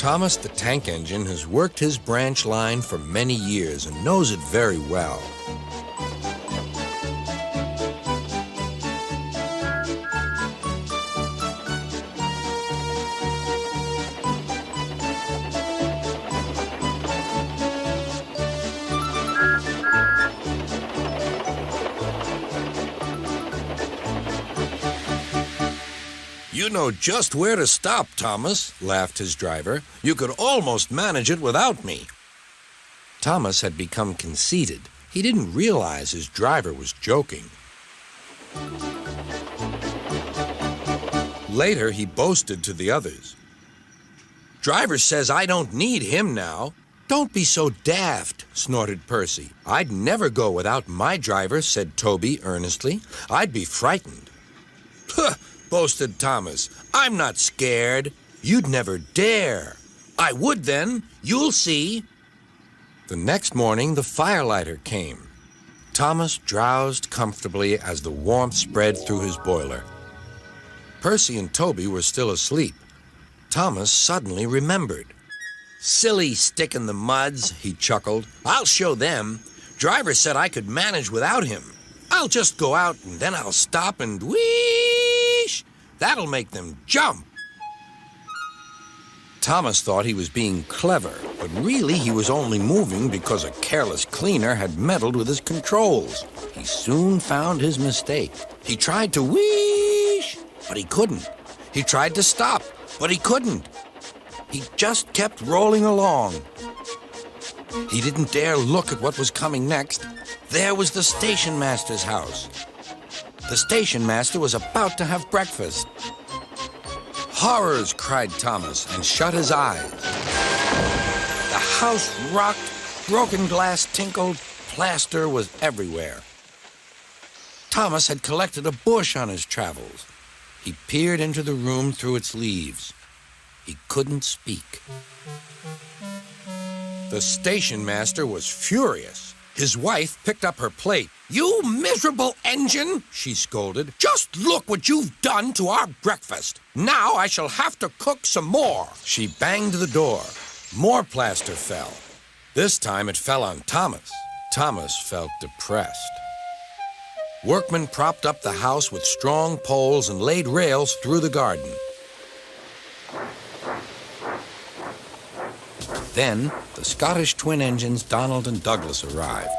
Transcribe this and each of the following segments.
Thomas the Tank Engine has worked his branch line for many years and knows it very well. You know just where to stop, Thomas, laughed his driver. You could almost manage it without me. Thomas had become conceited. He didn't realize his driver was joking. Later, he boasted to the others. Driver says I don't need him now. Don't be so daft, snorted Percy. I'd never go without my driver, said Toby earnestly. I'd be frightened. Huh, boasted Thomas. I'm not scared. You'd never dare. I would then. You'll see. The next morning, the firelighter came. Thomas drowsed comfortably as the warmth spread through his boiler. Percy and Toby were still asleep. Thomas suddenly remembered. Silly stick in the muds, he chuckled. I'll show them. Driver said I could manage without him. I'll just go out and then I'll stop and wheesh. That'll make them jump. Thomas thought he was being clever, but really he was only moving because a careless cleaner had meddled with his controls. He soon found his mistake. He tried to wheesh, but he couldn't. He tried to stop, but he couldn't. He just kept rolling along. He didn't dare look at what was coming next. There was the station master's house. The station master was about to have breakfast. Horrors, cried Thomas, and shut his eyes. The house rocked, broken glass tinkled, plaster was everywhere. Thomas had collected a bush on his travels. He peered into the room through its leaves. He couldn't speak. The station master was furious. His wife picked up her plate. You miserable engine, she scolded. Just look what you've done to our breakfast. Now I shall have to cook some more. She banged the door. More plaster fell. This time it fell on Thomas. Thomas felt depressed. Workmen propped up the house with strong poles and laid rails through the garden. Then, the Scottish twin engines Donald and Douglas arrived.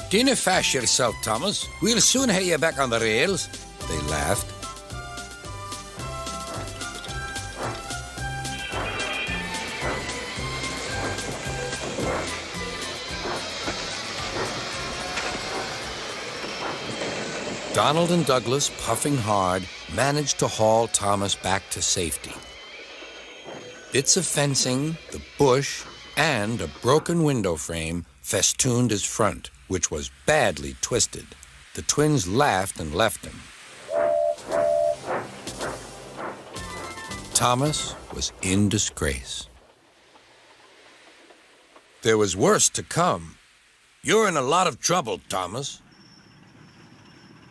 Dinna fash yourself, Thomas. We'll soon have you back on the rails, they laughed. Donald and Douglas, puffing hard, managed to haul Thomas back to safety. Bits of fencing, the bush, and a broken window frame festooned his front, which was badly twisted. The twins laughed and left him. Thomas was in disgrace. There was worse to come. You're in a lot of trouble, Thomas.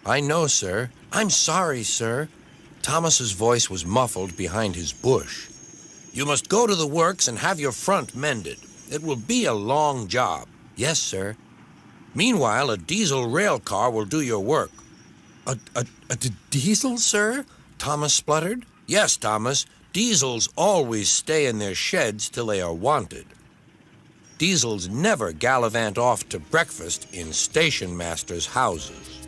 I know, sir. I'm sorry, sir. Thomas's voice was muffled behind his bush. You must go to the works and have your front mended. It will be a long job. Yes, sir. Meanwhile, a diesel rail car will do your work. A diesel, sir? Thomas spluttered. Yes, Thomas. Diesels always stay in their sheds till they are wanted. Diesels never gallivant off to breakfast in station masters' houses.